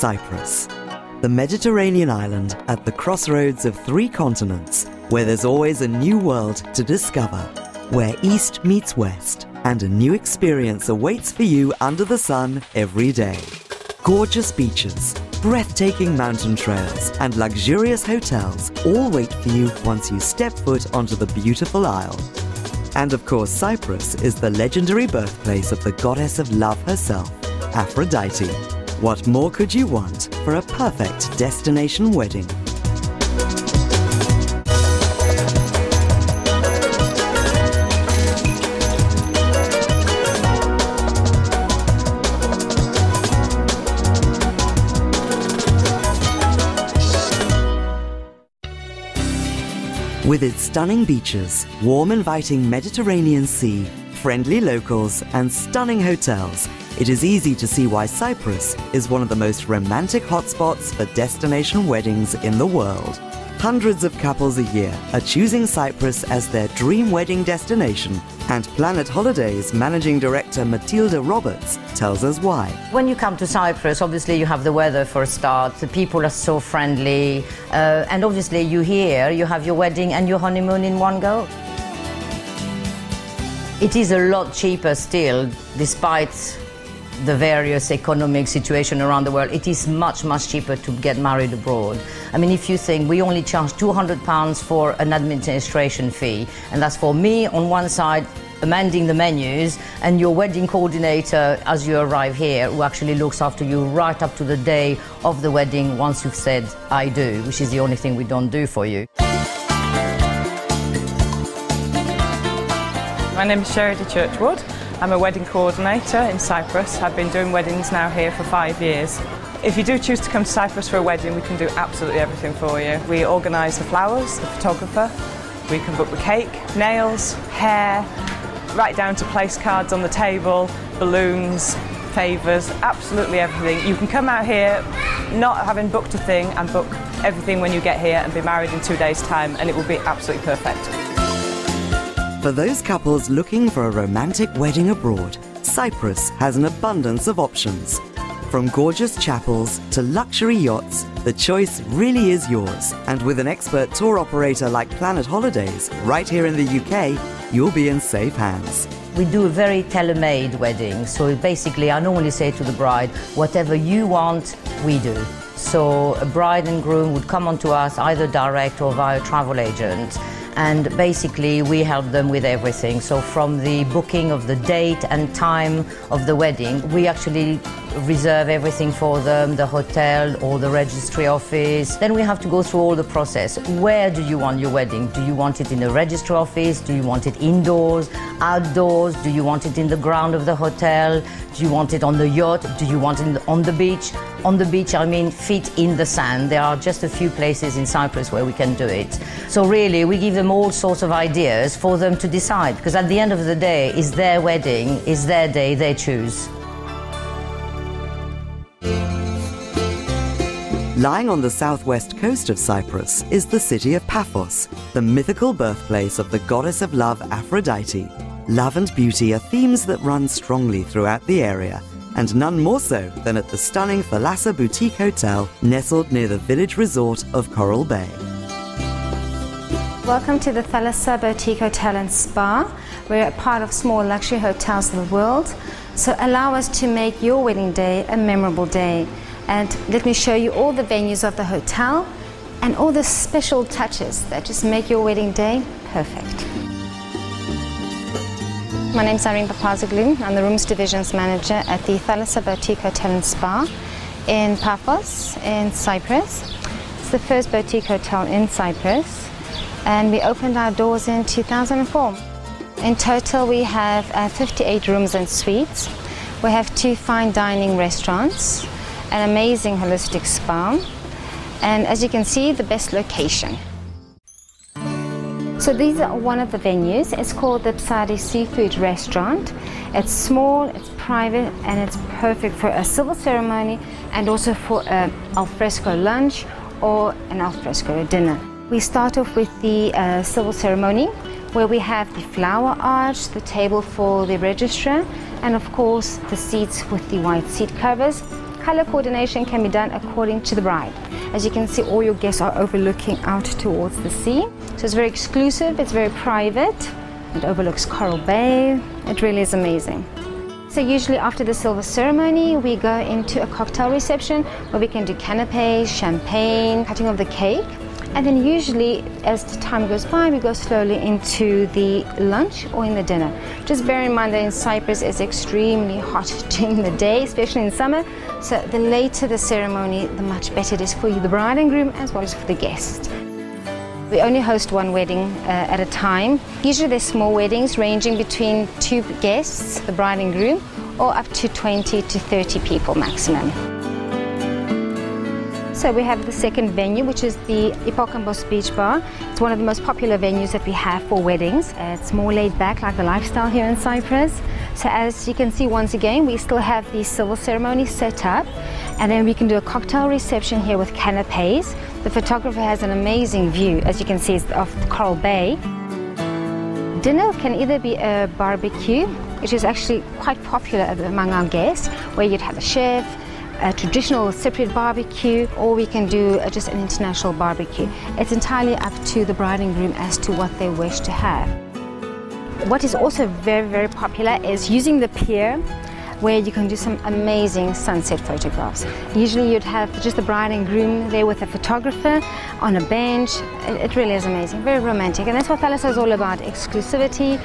Cyprus, the Mediterranean island at the crossroads of 3 continents, where there's always a new world to discover, where East meets West, and a new experience awaits for you under the sun every day. Gorgeous beaches, breathtaking mountain trails, and luxurious hotels all wait for you once you step foot onto the beautiful isle. And of course, Cyprus is the legendary birthplace of the goddess of love herself, Aphrodite. What more could you want for a perfect destination wedding? With its stunning beaches, warm inviting Mediterranean sea, friendly locals and stunning hotels, it is easy to see why Cyprus is one of the most romantic hotspots for destination weddings in the world. Hundreds of couples a year are choosing Cyprus as their dream wedding destination, and Planet Holidays managing director Matilda Roberts tells us why. When you come to Cyprus, obviously you have the weather for a start, the people are so friendly, and obviously you have your wedding and your honeymoon in one go. It is a lot cheaper still, despite the various economic situation around the world. It is much, much cheaper to get married abroad. I mean, if you think we only charge £200 for an administration fee, and that's for me on one side, amending the menus, and your wedding coordinator as you arrive here, who actually looks after you right up to the day of the wedding once you've said, I do, which is the only thing we don't do for you. My name is Sherry Churchwood. I'm a wedding coordinator in Cyprus. I've been doing weddings now here for 5 years. If you do choose to come to Cyprus for a wedding, we can do absolutely everything for you. We organise the flowers, the photographer, we can book the cake, nails, hair, right down to place cards on the table, balloons, favours, absolutely everything. You can come out here not having booked a thing and book everything when you get here and be married in 2 days' time, and it will be absolutely perfect. For those couples looking for a romantic wedding abroad, Cyprus has an abundance of options. From gorgeous chapels to luxury yachts, the choice really is yours. And with an expert tour operator like Planet Holidays right here in the UK, you'll be in safe hands. We do a very tailor-made wedding, so basically I normally say to the bride, whatever you want, we do. So a bride and groom would come onto us either direct or via travel agent. And basically we help them with everything. So from the booking of the date and time of the wedding, we actually reserve everything for them, the hotel or the registry office. Then we have to go through all the process. Where do you want your wedding? Do you want it in the registry office? Do you want it indoors, outdoors? Do you want it in the ground of the hotel? Do you want it on the yacht? Do you want it on the beach? On the beach, I mean feet in the sand. There are just a few places in Cyprus where we can do it. So really, we give them all sorts of ideas for them to decide, because at the end of the day, it's their wedding, it's their day, they choose. Lying on the southwest coast of Cyprus is the city of Paphos, the mythical birthplace of the goddess of love, Aphrodite. Love and beauty are themes that run strongly throughout the area, and none more so than at the stunning Thalassa Boutique Hotel nestled near the village resort of Coral Bay. Welcome to the Thalassa Boutique Hotel and Spa. We're a part of small luxury hotels in the world, so allow us to make your wedding day a memorable day. And let me show you all the venues of the hotel and all the special touches that just make your wedding day perfect. My name is Irene Papazoglu. I'm the Rooms Divisions Manager at the Thalassa Boutique Hotel and Spa in Paphos in Cyprus. It's the first boutique hotel in Cyprus, and we opened our doors in 2004. In total we have 58 rooms and suites. We have 2 fine dining restaurants, an amazing holistic spa, and as you can see, the best location. So these are one of the venues. It's called the Psadi Seafood Restaurant. It's small, it's private, and it's perfect for a civil ceremony and also for an alfresco lunch or an alfresco dinner. We start off with the civil ceremony, where we have the flower arch, the table for the registrar, and of course the seats with the white seat covers, color coordination can be done according to the bride. As you can see, all your guests are overlooking out towards the sea. So it's very exclusive, it's very private. It overlooks Coral Bay. It really is amazing. So usually after the silver ceremony, we go into a cocktail reception where we can do canapes, champagne, cutting of the cake. And then usually, as the time goes by, we go slowly into the lunch or in the dinner. Just bear in mind that in Cyprus it's extremely hot during the day, especially in summer. So the later the ceremony, the much better it is for you, the bride and groom, as well as for the guest. We only host one wedding at a time. Usually they're small weddings ranging between 2 guests, the bride and groom, or up to 20 to 30 people maximum. So we have the second venue, which is the Ipokambos Beach Bar. It's one of the most popular venues that we have for weddings. It's more laid back, like the lifestyle here in Cyprus. So as you can see, once again, we still have the civil ceremony set up, and then we can do a cocktail reception here with canapes. The photographer has an amazing view, as you can see, of the Coral Bay. Dinner can either be a barbecue, which is actually quite popular among our guests, where you'd have a chef, a traditional Cypriot barbecue, or we can do just an international barbecue. It's entirely up to the bride and groom as to what they wish to have. What is also very, very popular is using the pier, where you can do some amazing sunset photographs. Usually you'd have just the bride and groom there with a photographer on a bench. It really is amazing, very romantic. And that's what Thalassa is all about, exclusivity,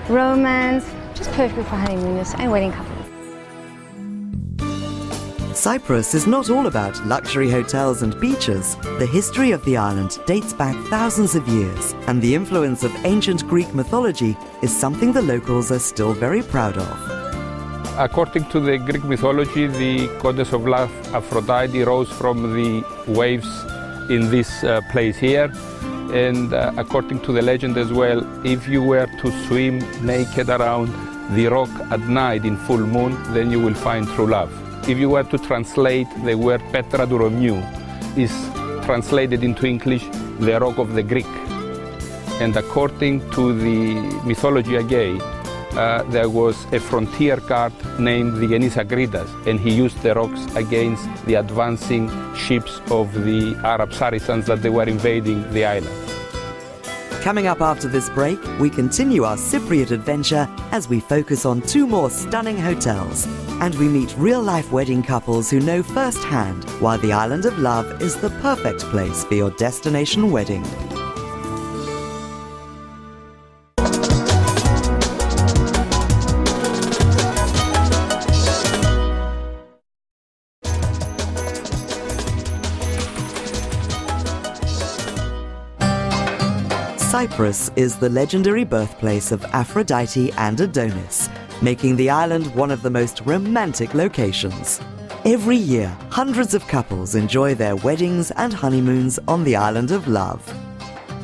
romance, just perfect for honeymooners and wedding couples. Cyprus is not all about luxury hotels and beaches. The history of the island dates back thousands of years, and the influence of ancient Greek mythology is something the locals are still very proud of. According to the Greek mythology, the goddess of love, Aphrodite, rose from the waves in this place here. And according to the legend as well, if you were to swim naked around the rock at night in full moon, then you will find true love. If you were to translate the word Petra Duromniou, is translated into English, the rock of the Greek. And according to the mythology again, there was a frontier guard named the Genisagridas, and he used the rocks against the advancing ships of the Arab Saracens that they were invading the island. Coming up after this break, we continue our Cypriot adventure as we focus on 2 more stunning hotels. And we meet real-life wedding couples who know firsthand why the Island of Love is the perfect place for your destination wedding. Cyprus is the legendary birthplace of Aphrodite and Adonis, making the island one of the most romantic locations. Every year, hundreds of couples enjoy their weddings and honeymoons on the Island of Love.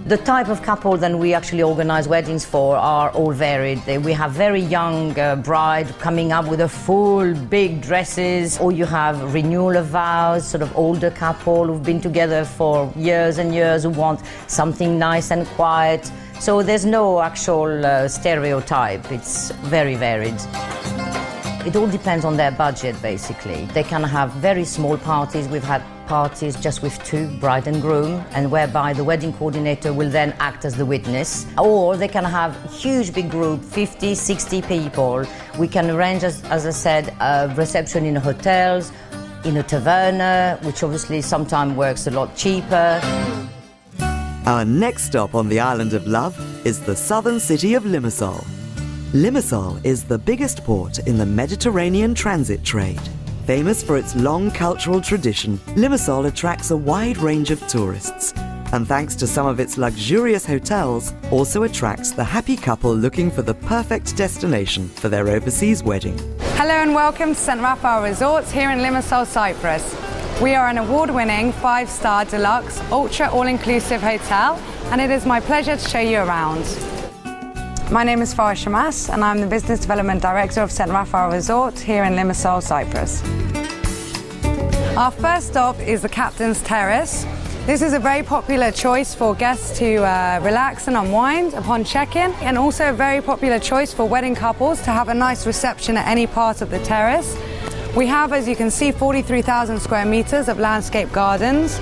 The type of couple that we actually organize weddings for are all varied. We have very young bride coming up with a full big dresses, or you have renewal of vows, sort of older couple who've been together for years and years who want something nice and quiet. So there's no actual stereotype. It's very varied. It all depends on their budget, basically. They can have very small parties. We've had parties just with 2, bride and groom, and whereby the wedding coordinator will then act as the witness. Or they can have a huge big group, 50, 60 people. We can arrange, as I said, a reception in hotels, in a taverna, which obviously sometimes works a lot cheaper. Our next stop on the Island of Love is the southern city of Limassol. Limassol is the biggest port in the Mediterranean transit trade. Famous for its long cultural tradition, Limassol attracts a wide range of tourists, and thanks to some of its luxurious hotels, also attracts the happy couple looking for the perfect destination for their overseas wedding. Hello and welcome to St. Raphael Resorts here in Limassol, Cyprus. We are an award-winning 5-star deluxe ultra all-inclusive hotel, and it is my pleasure to show you around. My name is Farah Shamas, and I'm the Business Development Director of St. Raphael Resort here in Limassol, Cyprus. Our first stop is the Captain's Terrace. This is a very popular choice for guests to relax and unwind upon check-in, and also a very popular choice for wedding couples to have a nice reception at any part of the terrace. We have, as you can see, 43,000 square meters of landscape gardens.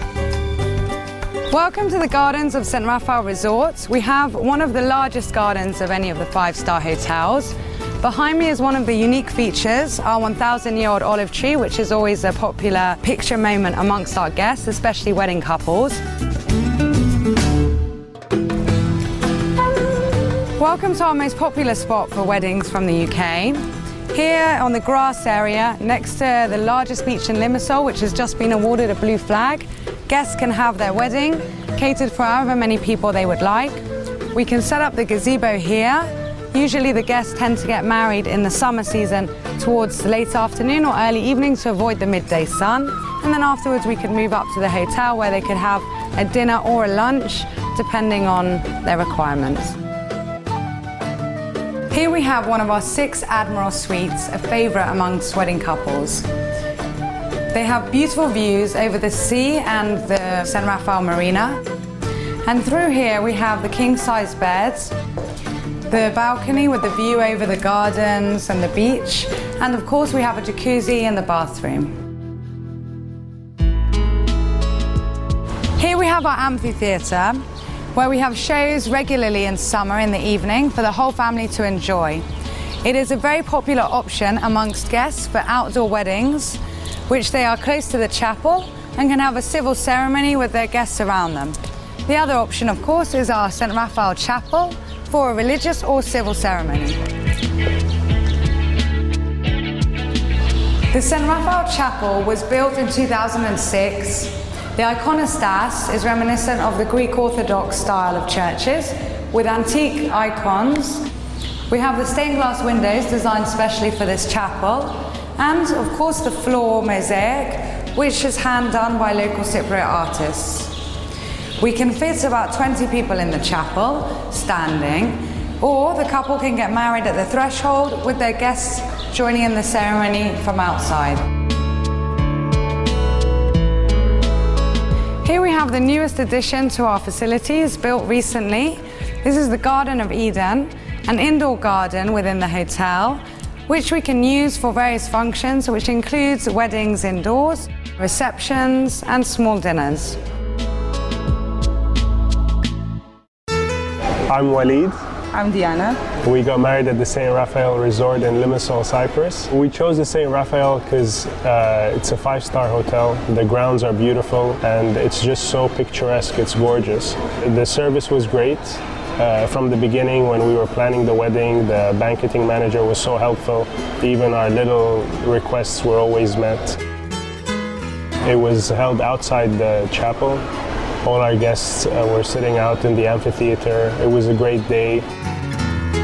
Welcome to the gardens of St. Raphael Resorts. We have one of the largest gardens of any of the 5-star hotels. Behind me is one of the unique features, our 1,000-year-old olive tree, which is always a popular picture moment amongst our guests, especially wedding couples. Welcome to our most popular spot for weddings from the UK. Here on the grass area, next to the largest beach in Limassol, which has just been awarded a blue flag, guests can have their wedding, catered for however many people they would like. We can set up the gazebo here. Usually the guests tend to get married in the summer season towards the late afternoon or early evening to avoid the midday sun. And then afterwards we could move up to the hotel where they could have a dinner or a lunch, depending on their requirements. Here we have one of our 6 Admiral Suites, a favourite amongst wedding couples. They have beautiful views over the sea and the St. Raphael Marina. And through here we have the king-size beds, the balcony with the view over the gardens and the beach, and of course we have a jacuzzi in the bathroom. Here we have our amphitheatre, where we have shows regularly in summer in the evening for the whole family to enjoy. It is a very popular option amongst guests for outdoor weddings, which they are close to the chapel and can have a civil ceremony with their guests around them. The other option, of course, is our St. Raphael Chapel for a religious or civil ceremony. The St. Raphael Chapel was built in 2006. The iconostas is reminiscent of the Greek Orthodox style of churches with antique icons. We have the stained glass windows designed specially for this chapel, and of course the floor mosaic, which is hand done by local Cypriot artists. We can fit about 20 people in the chapel, standing, or the couple can get married at the threshold with their guests joining in the ceremony from outside. Here we have the newest addition to our facilities, built recently. This is the Garden of Eden, an indoor garden within the hotel, which we can use for various functions, which includes weddings indoors, receptions, and small dinners. I'm Walid. I'm Diana. We got married at the St. Raphael Resort in Limassol, Cyprus. We chose the St. Raphael because it's a 5-star hotel. The grounds are beautiful and it's just so picturesque, it's gorgeous. The service was great. From the beginning, when we were planning the wedding, the banqueting manager was so helpful. Even our little requests were always met. It was held outside the chapel. All our guests were sitting out in the amphitheater. It was a great day.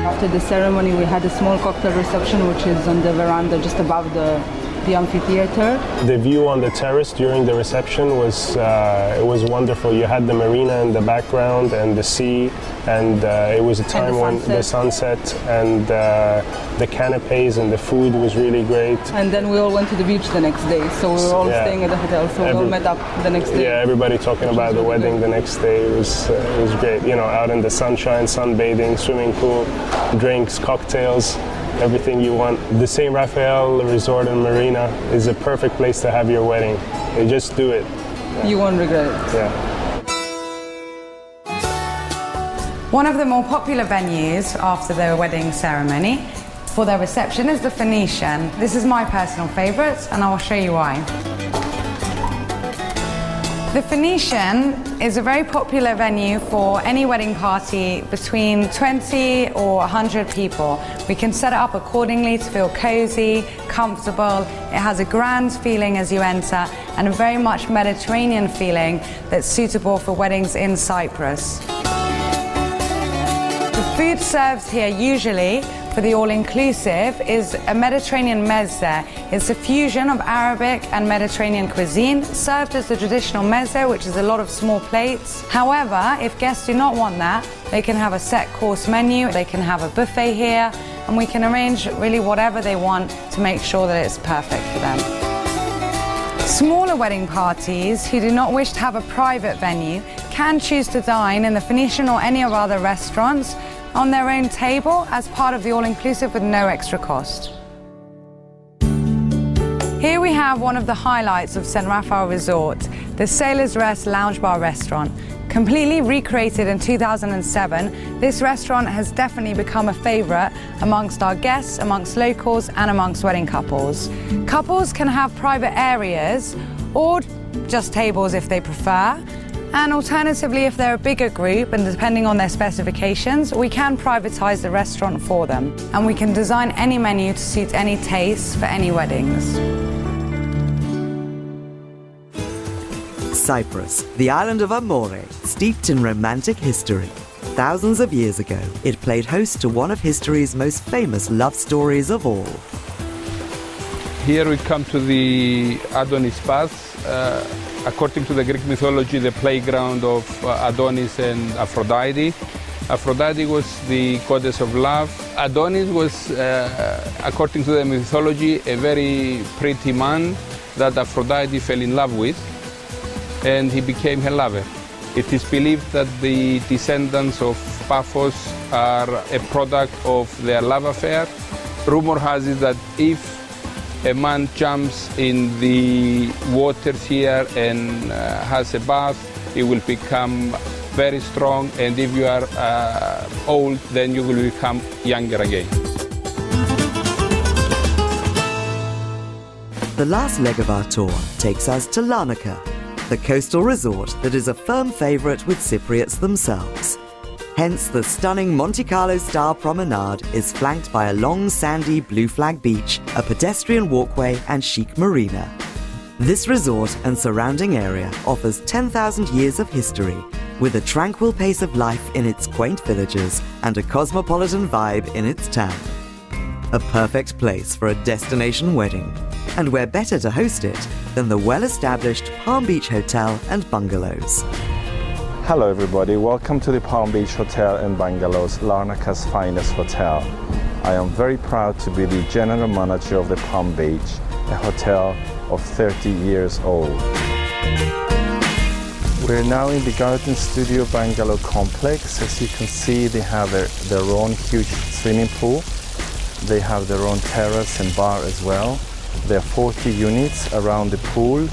After the ceremony, we had a small cocktail reception, which is on the veranda just above the amphitheater. The view on the terrace during the reception was it was wonderful. You had the marina in the background and the sea, and it was a time when the sunset and the canapes and the food was really great. And then we all went to the beach the next day, so we were all staying at the hotel, so we all met up the next day. Yeah, everybody talking about the wedding the next day. It was great. You know, out in the sunshine, sunbathing, swimming pool, drinks, cocktails. Everything you want. The St. Raphael Resort and Marina is a perfect place to have your wedding. You just do it. Yeah. You won't regret it. Yeah. One of the more popular venues after the wedding ceremony for their reception is the Phoenician. This is my personal favourite, and I will show you why. The Phoenician is a very popular venue for any wedding party between 20 or 100 people. We can set it up accordingly to feel cozy, comfortable. It has a grand feeling as you enter and a very much Mediterranean feeling that's suitable for weddings in Cyprus. The food served here usually for the all-inclusive is a Mediterranean mezze. It's a fusion of Arabic and Mediterranean cuisine, served as the traditional mezze, which is a lot of small plates. However, if guests do not want that, they can have a set course menu, they can have a buffet here, and we can arrange really whatever they want to make sure that it's perfect for them. Smaller wedding parties who do not wish to have a private venue can choose to dine in the Phoenician or any of our other restaurants on their own table as part of the all-inclusive with no extra cost. Here we have one of the highlights of St. Raphael Resort, the Sailor's Rest Lounge Bar Restaurant. Completely recreated in 2007, this restaurant has definitely become a favourite amongst our guests, amongst locals and amongst wedding couples. Couples can have private areas or just tables if they prefer. And alternatively, if they're a bigger group and depending on their specifications, we can privatise the restaurant for them. And we can design any menu to suit any taste for any weddings. Cyprus, the island of Amore, steeped in romantic history. Thousands of years ago, it played host to one of history's most famous love stories of all. Here we come to the Adonis Baths. According to the Greek mythology, the playground of Adonis and Aphrodite. Aphrodite was the goddess of love. Adonis was, according to the mythology, a very pretty man that Aphrodite fell in love with, and he became her lover. It is believed that the descendants of Paphos are a product of their love affair. Rumor has it that if a man jumps in the waters here and has a bath, he will become very strong, and if you are old, then you will become younger again. The last leg of our tour takes us to Larnaca, the coastal resort that is a firm favourite with Cypriots themselves. Hence, the stunning Monte Carlo-style promenade is flanked by a long sandy blue flag beach, a pedestrian walkway and chic marina. This resort and surrounding area offers 10,000 years of history, with a tranquil pace of life in its quaint villages and a cosmopolitan vibe in its town. A perfect place for a destination wedding, and where better to host it than the well-established Palm Beach Hotel and Bungalows. Hello everybody, welcome to the Palm Beach Hotel and Bungalows, Larnaca's finest hotel. I am very proud to be the general manager of the Palm Beach, a hotel of 30 years old. We're now in the Garden Studio Bungalow complex. As you can see, they have their own huge swimming pool. They have their own terrace and bar as well. There are 40 units around the pool.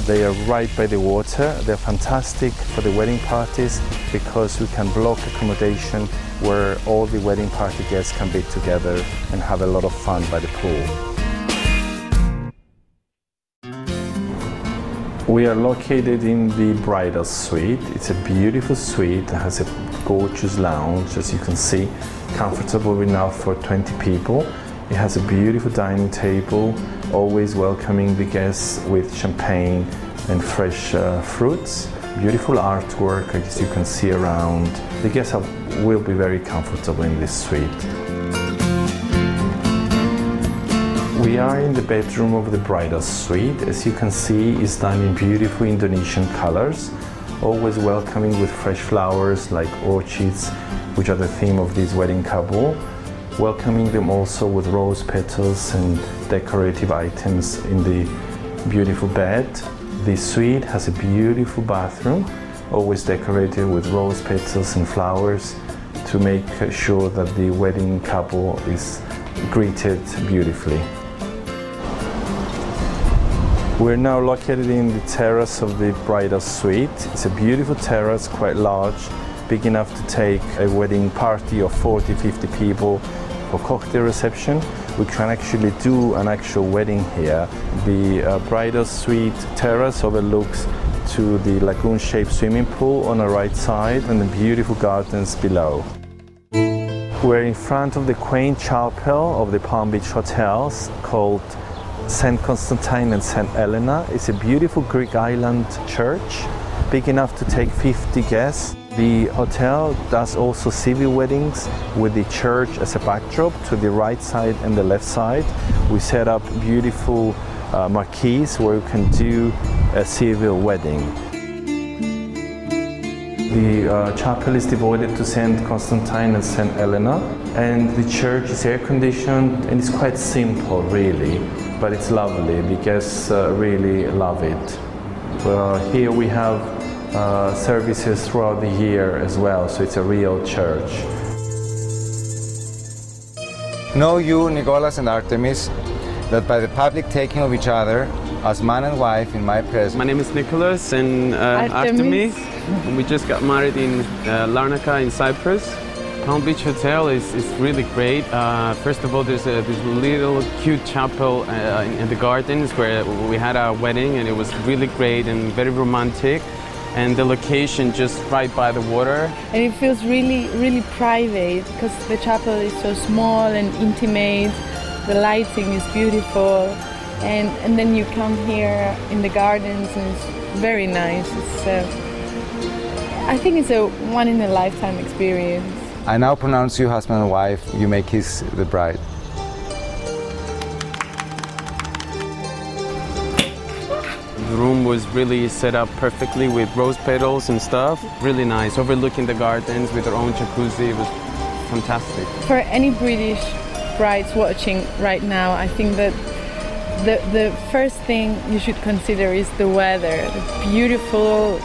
They are right by the water. They're fantastic for the wedding parties because we can block accommodation where all the wedding party guests can be together and have a lot of fun by the pool. We are located in the bridal suite. It's a beautiful suite that has a gorgeous lounge, as you can see, comfortable enough for 20 people. It has a beautiful dining table, always welcoming the guests with champagne and fresh fruits. Beautiful artwork, as you can see around. The guests will be very comfortable in this suite. We are in the bedroom of the bridal suite. As you can see, it's done in beautiful Indonesian colors, always welcoming with fresh flowers like orchids, which are the theme of this wedding couple. Welcoming them also with rose petals and decorative items in the beautiful bed. The suite has a beautiful bathroom, always decorated with rose petals and flowers to make sure that the wedding couple is greeted beautifully. We're now located in the terrace of the bridal suite. It's a beautiful terrace, quite large, big enough to take a wedding party of 40-50 people. For cocktail reception, we can actually do an actual wedding here. The bridal suite terrace overlooks to the lagoon-shaped swimming pool on the right side and the beautiful gardens below. We're in front of the quaint chapel of the Palm Beach hotels called St. Constantine and St. Helena. It's a beautiful Greek island church, big enough to take 50 guests. The hotel does also civil weddings with the church as a backdrop to the right side and the left side. We set up beautiful marquees where you can do a civil wedding. The chapel is devoted to St. Constantine and St. Helena, and the church is air-conditioned and it's quite simple really, but it's lovely. The guests really love it. Here we have services throughout the year as well, so it's a real church. Know you, Nicholas and Artemis. that by the public taking of each other as man and wife in my presence. My name is Nicholas and Artemis. And we just got married in Larnaca in Cyprus. Palm Beach Hotel is really great. First of all, there's this little cute chapel in the gardens where we had our wedding, and it was really great and very romantic. And the location just right by the water. And it feels really private because the chapel is so small and intimate. The lighting is beautiful. And then you come here in the gardens and it's very nice. I think it's a one-in-a-lifetime experience. I now pronounce you husband and wife. You may kiss the bride. The room was really set up perfectly with rose petals and stuff. Really nice, overlooking the gardens with our own jacuzzi. It was fantastic. For any British brides watching right now, I think that the first thing you should consider is the weather. The beautiful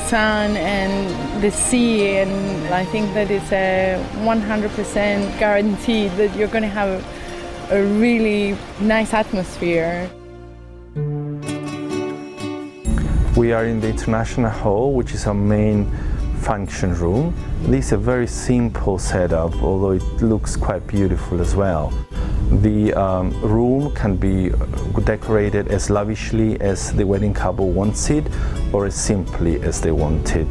sun and the sea, and I think that it's a 100% guarantee that you're going to have a really nice atmosphere. We are in the International Hall, which is our main function room. This is a very simple setup, although it looks quite beautiful as well. The room can be decorated as lavishly as the wedding couple wants it, or as simply as they want it.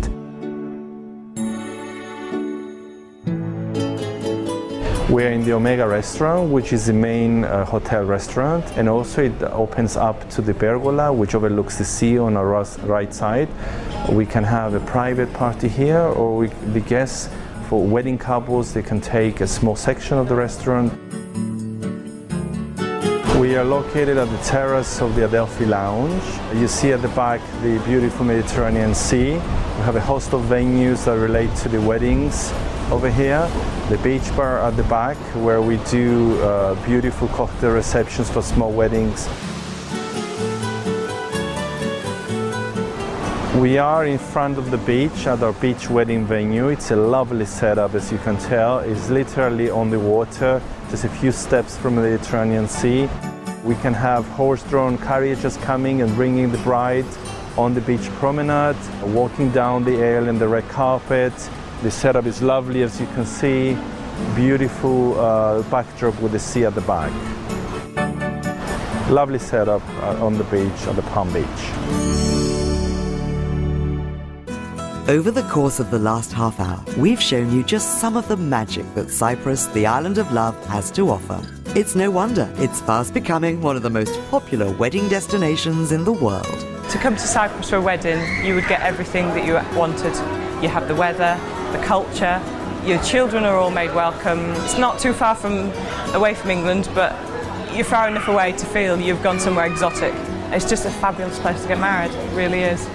We're in the Omega restaurant, which is the main hotel restaurant, and also it opens up to the pergola, which overlooks the sea on our right side. We can have a private party here, or the guests, for wedding couples, they can take a small section of the restaurant. We are located at the terrace of the Adelphi Lounge. You see at the back the beautiful Mediterranean Sea. We have a host of venues that relate to the weddings over here. The beach bar at the back, where we do beautiful cocktail receptions for small weddings. We are in front of the beach at our beach wedding venue. It's a lovely setup, as you can tell. It's literally on the water, just a few steps from the Mediterranean Sea. We can have horse-drawn carriages coming and bringing the bride on the beach promenade, walking down the aisle in the red carpet. The setup is lovely, as you can see. Beautiful backdrop with the sea at the back. Lovely setup on the beach, on the Palm Beach. Over the course of the last half hour, we've shown you just some of the magic that Cyprus, the island of love, has to offer. It's no wonder it's fast becoming one of the most popular wedding destinations in the world. To come to Cyprus for a wedding, you would get everything that you wanted. You have the weather, the culture, your children are all made welcome. It's not too far away from England, but you're far enough away to feel you've gone somewhere exotic. It's just a fabulous place to get married, it really is.